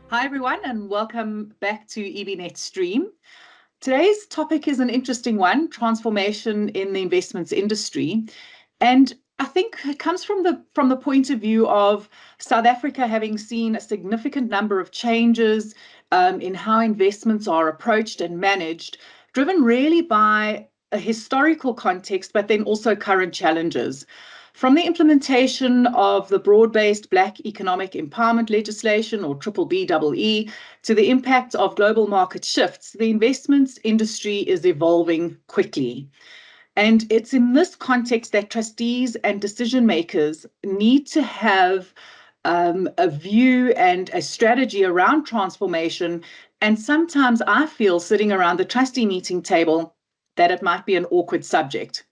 Hi, everyone, and welcome back to EBNet Stream. Today's topic is an interesting one, transformation in the investments industry. And I think it comes from the point of view of South Africa having seen a significant number of changes in how investments are approached and managed, driven really by a historical context, but then also current challenges. From the implementation of the broad-based Black economic empowerment legislation, or BBBEE, to the impact of global market shifts, the investments industry is evolving quickly. And it's in this context that trustees and decision makers need to have a view and a strategy around transformation. And sometimes I feel sitting around the trustee meeting table that it might be an awkward subject.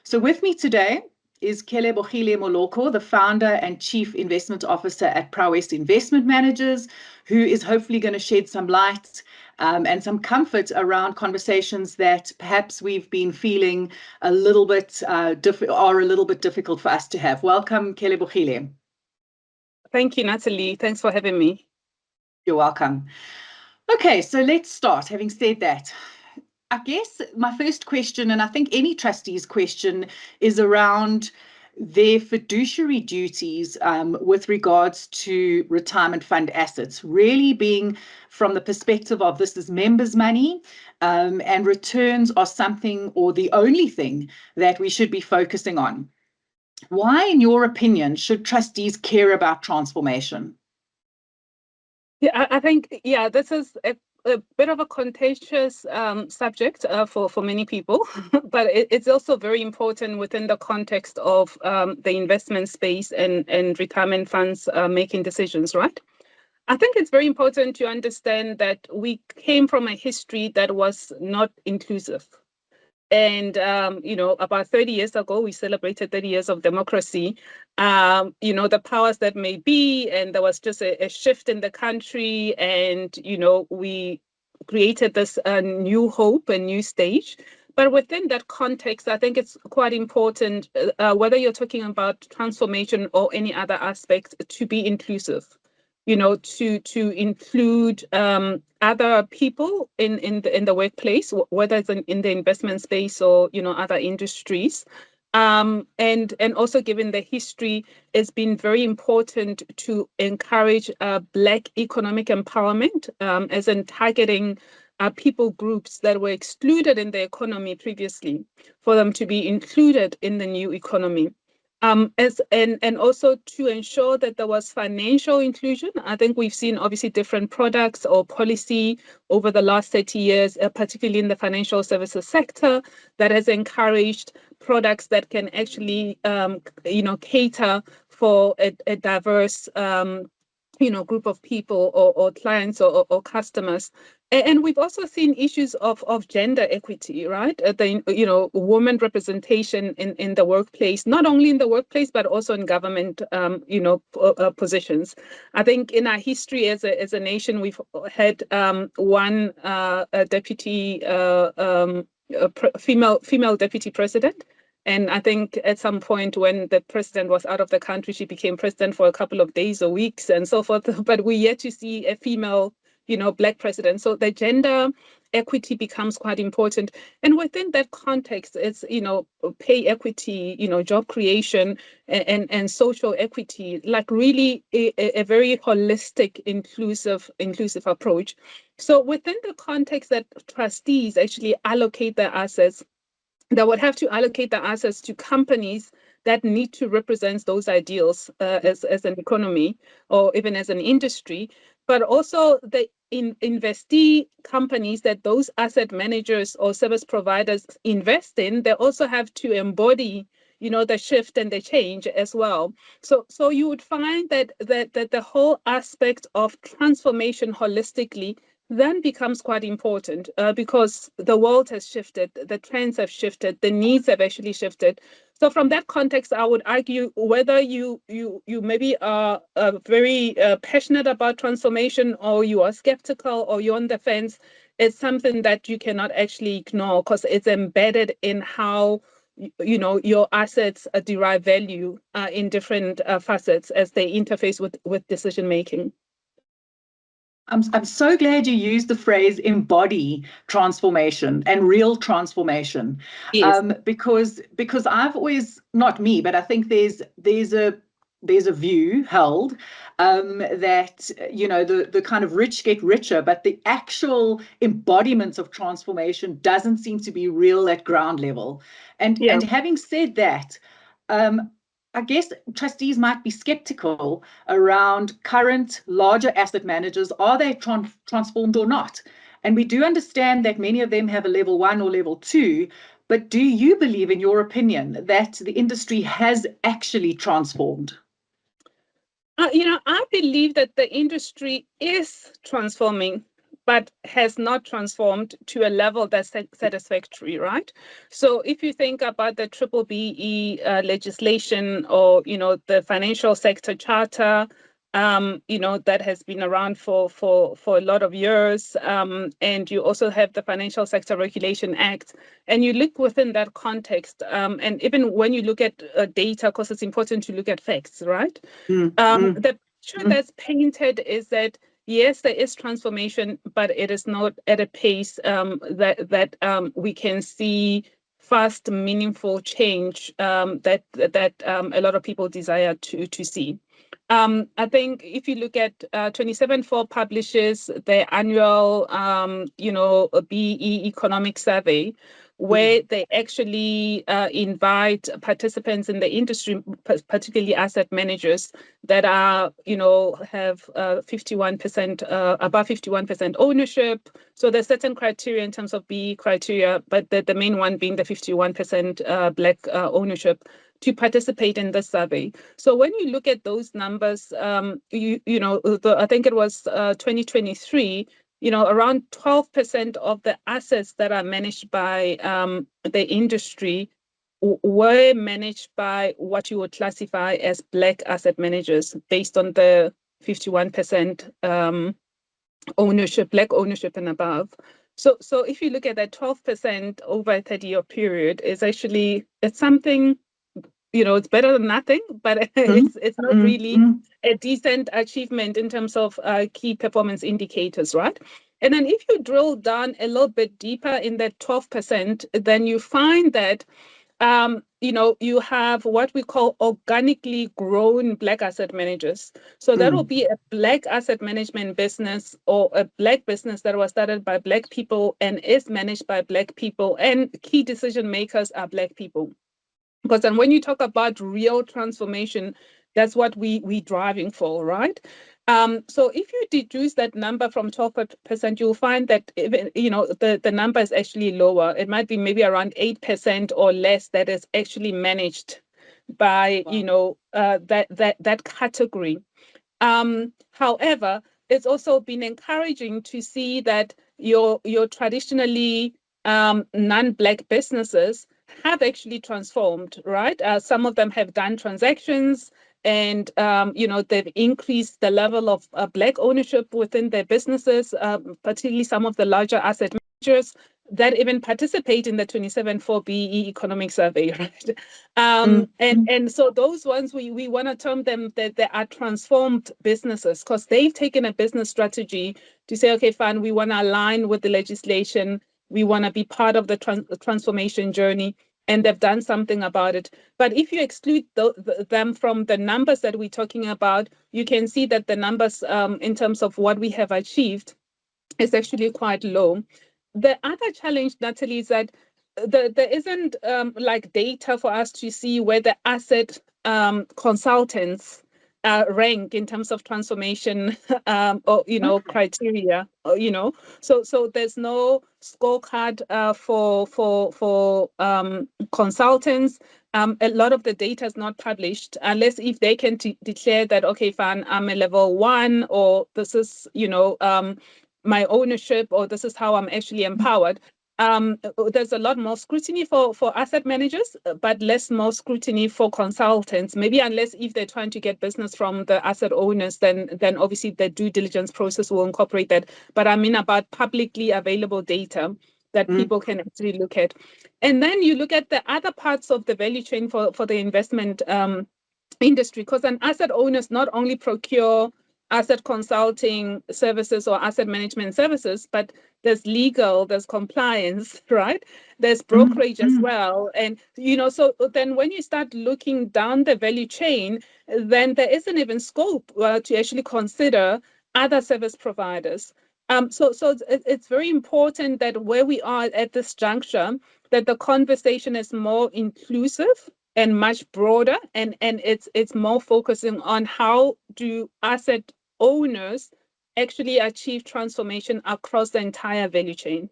So with me today is Kelebogile Moloko, the founder and chief investment officer at Prowess Investment Managers, who is hopefully going to shed some light and some comfort around conversations that perhaps we've been feeling a little bit difficult for us to have. Welcome, Kelebogile. Thank you, Natalie. Thanks for having me. You're welcome. Okay, so let's start. Having said that, I guess my first question, and I think any trustee's question, is around their fiduciary duties with regards to retirement fund assets, really being from the perspective of this is members' money, and returns are something or the only thing that we should be focusing on. Why, in your opinion, should trustees care about transformation? Yeah, I think, this is a bit of a contentious subject for many people, but it's also very important within the context of the investment space and retirement funds making decisions, right? I think it's very important to understand that we came from a history that was not inclusive. And, about 30 years ago, we celebrated 30 years of democracy, the powers that may be, and there was just a shift in the country. And, we created this new hope, a new stage. But within that context, I think it's quite important, whether you're talking about transformation or any other aspect, to be inclusive. To include other people in the workplace, whether it's in the investment space or other industries, and also given the history, it's been very important to encourage Black economic empowerment, as in targeting people groups that were excluded in the economy previously, for them to be included in the new economy. And also to ensure that there was financial inclusion. I think we've seen obviously different products or policy over the last 30 years, particularly in the financial services sector, that has encouraged products that can actually, cater for a diverse, group of people or clients or customers. And we've also seen issues of gender equity, right? Women representation in the workplace, not only in the workplace, but also in government, positions. I think in our history as a nation, we've had one deputy, female deputy president. And I think at some point when the president was out of the country, she became president for a couple of days or weeks and so forth. But we yet to see a female, Black president. So the gender equity becomes quite important. And within that context, it's, pay equity, job creation and social equity, like really a very holistic, inclusive approach. So within the context that trustees actually allocate their assets, that would have to allocate the assets to companies that need to represent those ideals as an economy or even as an industry, but also the investee companies that those asset managers or service providers invest in, they also have to embody the shift and the change as well. So you would find that the whole aspect of transformation holistically then becomes quite important because the world has shifted, the trends have shifted, the needs have actually shifted. So from that context, I would argue whether you maybe are very passionate about transformation, or you are skeptical, or you're on the fence, it's something that you cannot actually ignore because it's embedded in how your assets derive value in different facets as they interface with decision making. I'm so glad you used the phrase embody transformation and real transformation. Yes. Because I've always, not me, but I think there's a view held that the kind of rich get richer, but the actual embodiment of transformation doesn't seem to be real at ground level. And having said that, I guess trustees might be skeptical around current larger asset managers. Are they transformed or not? And we do understand that many of them have a level 1 or level 2, but do you believe, in your opinion, that the industry has actually transformed? I believe that the industry is transforming, but has not transformed to a level that's satisfactory, right? So if you think about the triple BE legislation, or the financial sector charter, that has been around for a lot of years, and you also have the Financial Sector Regulation Act, and you look within that context, and even when you look at data, because it's important to look at facts, right? The picture that's painted is that yes, there is transformation, but it is not at a pace that we can see fast, meaningful change that a lot of people desire to see. I think if you look at 274 publishes their annual, BE economic survey, where they actually invite participants in the industry, particularly asset managers, that are, have 51%, above 51% ownership. So there's certain criteria in terms of BE criteria, but the main one being the 51% Black ownership, to participate in this survey. So when you look at those numbers, I think it was 2023, around 12% of the assets that are managed by the industry were managed by what you would classify as Black asset managers, based on the 51% ownership, Black ownership and above. So if you look at that 12% over a 30-year period, it's something, it's better than nothing, but it's not really a decent achievement in terms of key performance indicators, right? And then if you drill down a little bit deeper in that 12%, then you find that you have what we call organically grown Black asset managers. So that will be a Black asset management business, or a Black business that was started by Black people and is managed by Black people, and key decision makers are Black people. Because then when you talk about real transformation, that's what we driving for, right? So if you deduce that number from 12%, you'll find that even, the number is actually lower. It might be maybe around 8% or less that is actually managed by, that category. However, it's also been encouraging to see that your traditionally non-Black businesses have actually transformed, right? Some of them have done transactions, and they've increased the level of Black ownership within their businesses, particularly some of the larger asset managers that even participate in the 27-4 BE economic survey, right? And so those ones, we want to term them that they are transformed businesses, because they've taken a business strategy to say, okay, fine, we want to align with the legislation, we want to be part of the transformation journey, and they've done something about it. But if you exclude them from the numbers that we're talking about, you can see that the numbers in terms of what we have achieved is actually quite low. The other challenge, Natalie, is that there isn't like data for us to see where the asset consultants rank in terms of transformation or criteria, so there's no scorecard for consultants. A lot of the data is not published unless if they can declare that, okay, fine, I'm a level 1, or this is my ownership, or this is how I'm actually empowered. There's a lot more scrutiny for asset managers, but more scrutiny for consultants. Maybe unless if they're trying to get business from the asset owners, then obviously the due diligence process will incorporate that. But I mean about publicly available data. that people can actually look at. And then you look at the other parts of the value chain for the investment industry, because an asset owners not only procure asset consulting services or asset management services, but there's legal, there's compliance, right? There's brokerage as well. And, so then when you start looking down the value chain, then there isn't even scope to actually consider other service providers. So it's very important that where we are at this juncture, that the conversation is more inclusive and much broader, and it's more focusing on how do asset owners actually achieve transformation across the entire value chain.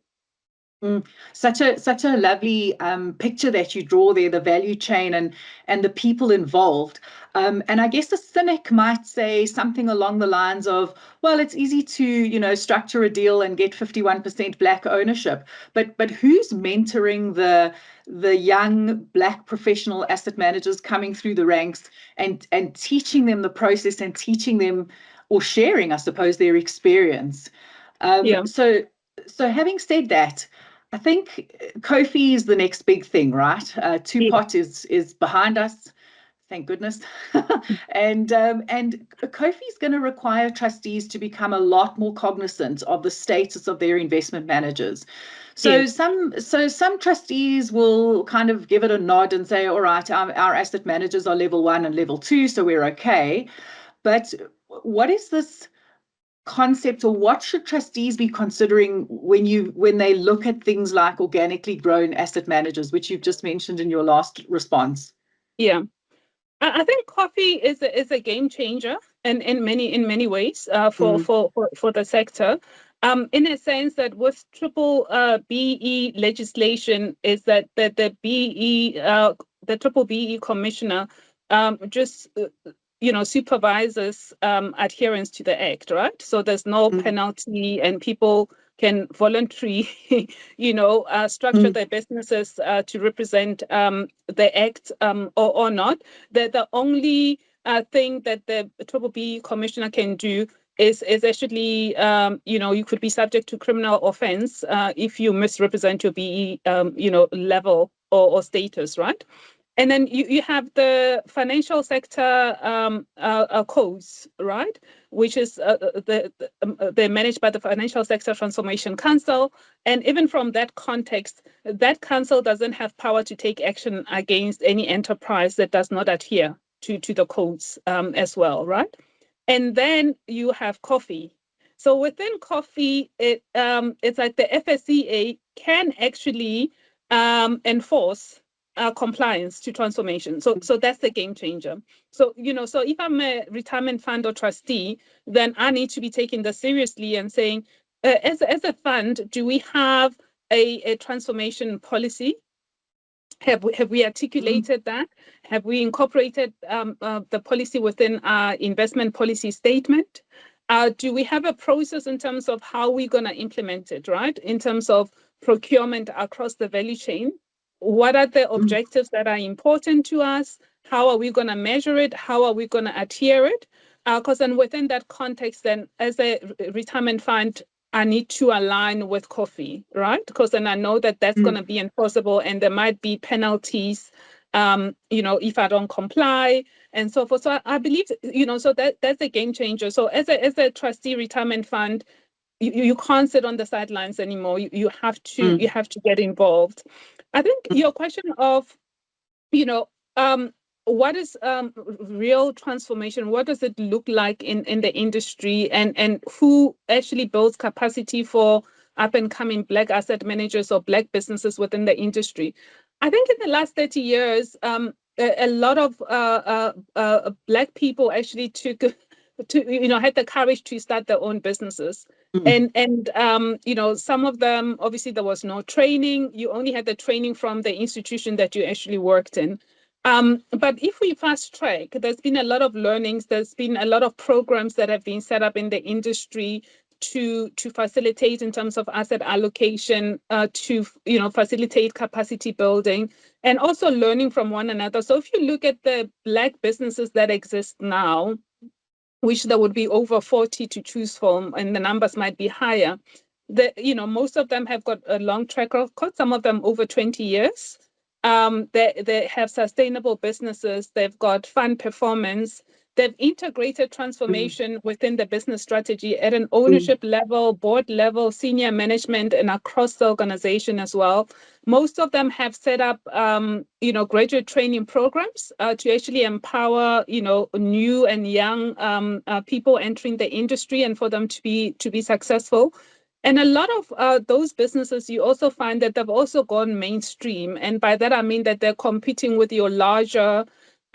Such a lovely picture that you draw there, the value chain and the people involved. And I guess a cynic might say something along the lines of, well, it's easy to, structure a deal and get 51% Black ownership, but who's mentoring the young Black professional asset managers coming through the ranks and teaching them the process and teaching them or sharing, I suppose, their experience. So having said that, I think Kofi is the next big thing, right? Two-Pot is behind us, thank goodness. and Kofi is going to require trustees to become a lot more cognizant of the status of their investment managers. So some trustees will kind of give it a nod and say, all right, our asset managers are level 1 and level 2, so we're okay. But what is this concept, or what should trustees be considering when they look at things like organically grown asset managers, which you've just mentioned in your last response? Yeah, I think coffee is a game changer in many ways for the sector. In a sense that with triple BE legislation is that the triple BE commissioner just supervises adherence to the act, right? So there's no penalty, and people can voluntarily, structure their businesses to represent the act or not. The only thing that the triple BE commissioner can do is actually, you could be subject to criminal offense if you misrepresent your BE, level or status, right? And then you have the financial sector codes, right? Which is they're managed by the Financial Sector Transformation Council. And even from that context, that council doesn't have power to take action against any enterprise that does not adhere to the codes as well, right? And then you have coffee. So within coffee, it's like the FSCA can actually enforce compliance to transformation. So that's the game changer. So, so if I'm a retirement fund or trustee, then I need to be taking this seriously and saying, as a fund, do we have a transformation policy? Have we articulated that? Have we incorporated the policy within our investment policy statement? Do we have a process in terms of how we're going to implement it, right? In terms of procurement across the value chain? What are the objectives that are important to us? How are we going to measure it? How are we going to adhere it? Because then within that context, then as a retirement fund, I need to align with coffee, right? Because then I know that that's going to be enforceable, and there might be penalties, if I don't comply and so forth. So I believe, so that's a game changer. So as a trustee retirement fund, you can't sit on the sidelines anymore. You have to get involved. I think your question of, what is real transformation? What does it look like in the industry, and who actually builds capacity for up and coming Black asset managers or Black businesses within the industry? I think in the last 30 years, a lot of Black people actually had the courage to start their own businesses. And some of them, obviously there was no training. You only had the training from the institution that you actually worked in. But if we fast track, there's been a lot of learnings. There's been a lot of programs that have been set up in the industry to facilitate in terms of asset allocation, to facilitate capacity building, and also learning from one another. So if you look at the Black businesses that exist now, which there would be over 40 to choose from, and the numbers might be higher, most of them have got a long track record, some of them over 20 years. They have sustainable businesses, they've got fund performance, they've integrated transformation within the business strategy at an ownership level, board level, senior management, and across the organization as well. Most of them have set up, graduate training programs to actually empower, new and young people entering the industry and for them to be successful. And a lot of those businesses, you also find that they've also gone mainstream. And by that, I mean that they're competing with your larger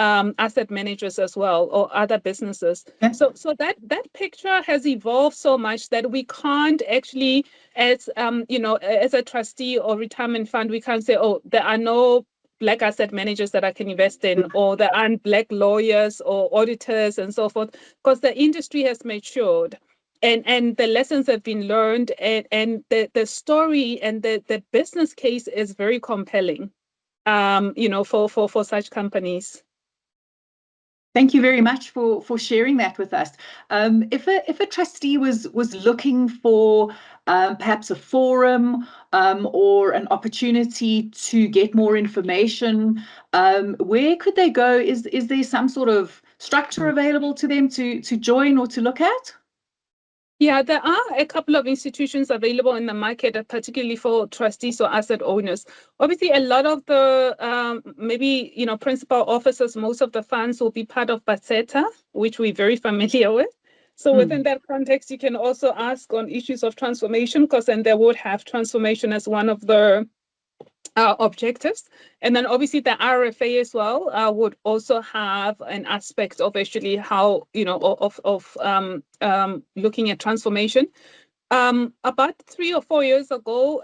asset managers as well, or other businesses. Yeah. So that picture has evolved so much that we can't actually, as as a trustee or retirement fund, we can't say, oh, there are no Black asset managers that I can invest in, or there aren't Black lawyers or auditors and so forth, because the industry has matured. And the lessons have been learned, and the story and the business case is very compelling, for such companies. Thank you very much for sharing that with us. If a trustee was looking for perhaps a forum or an opportunity to get more information, where could they go? Is there some sort of structure available to them to join or to look at? Yeah, there are a couple of institutions available in the market, particularly for trustees or asset owners. Obviously, a lot of the maybe principal officers, most of the funds will be part of BASETA, which we're very familiar with. So within that context, you can also ask on issues of transformation, because then they would have transformation as one of the objectives. And then obviously the RFA as well would also have an aspect of actually how, looking at transformation. About 3 or 4 years ago,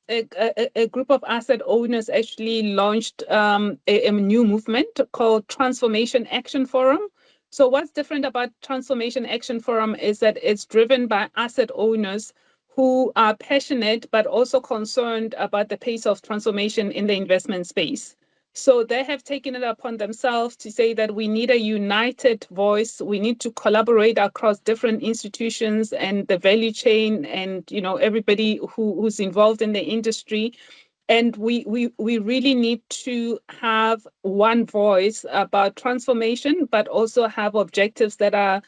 a group of asset owners actually launched a new movement called Transformation Action Forum. So what's different about Transformation Action Forum is that it's driven by asset owners who are passionate but also concerned about the pace of transformation in the investment space. So they have taken it upon themselves to say that we need a united voice. We need to collaborate across different institutions and the value chain, and everybody who's involved in the industry. And we really need to have one voice about transformation, but also have objectives that are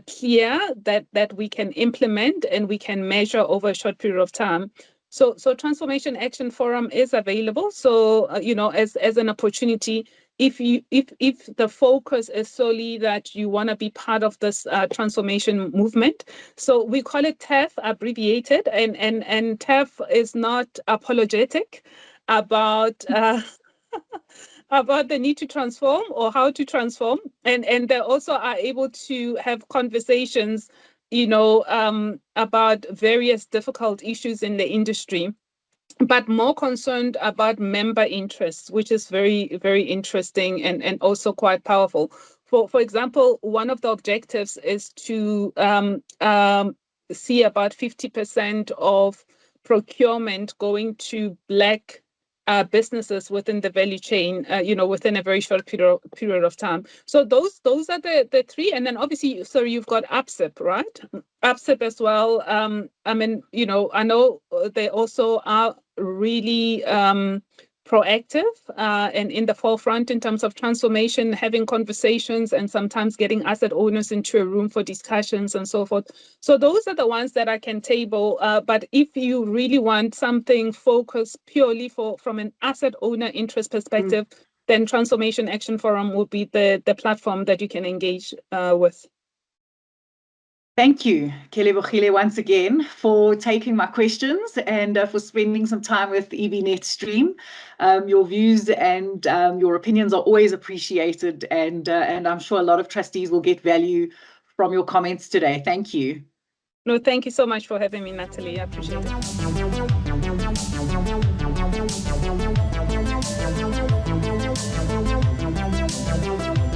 clear, that we can implement and we can measure over a short period of time. So Transformation Action Forum is available. So as an opportunity, if the focus is solely that you want to be part of this transformation movement. So we call it TAF abbreviated, and TAF is not apologetic about about the need to transform or how to transform, and they also are able to have conversations about various difficult issues in the industry, but more concerned about member interests, which is very, very interesting and also quite powerful. For example, one of the objectives is to see about 50% of procurement going to Black businesses within the value chain, within a very short period of time. So those are the three. And then obviously, so you've got APSIP, right? APSIP as well. I know they also are really proactive and in the forefront in terms of transformation, having conversations, and sometimes getting asset owners into a room for discussions and so forth. So those are the ones that I can table. But if you really want something focused purely from an asset owner interest perspective, then Transformation Action Forum will be the platform that you can engage with. Thank you, Kelebogile, once again for taking my questions and for spending some time with EBNet Stream. Your views and your opinions are always appreciated, and I'm sure a lot of trustees will get value from your comments today. Thank you. No, thank you so much for having me, Natalie. I appreciate it.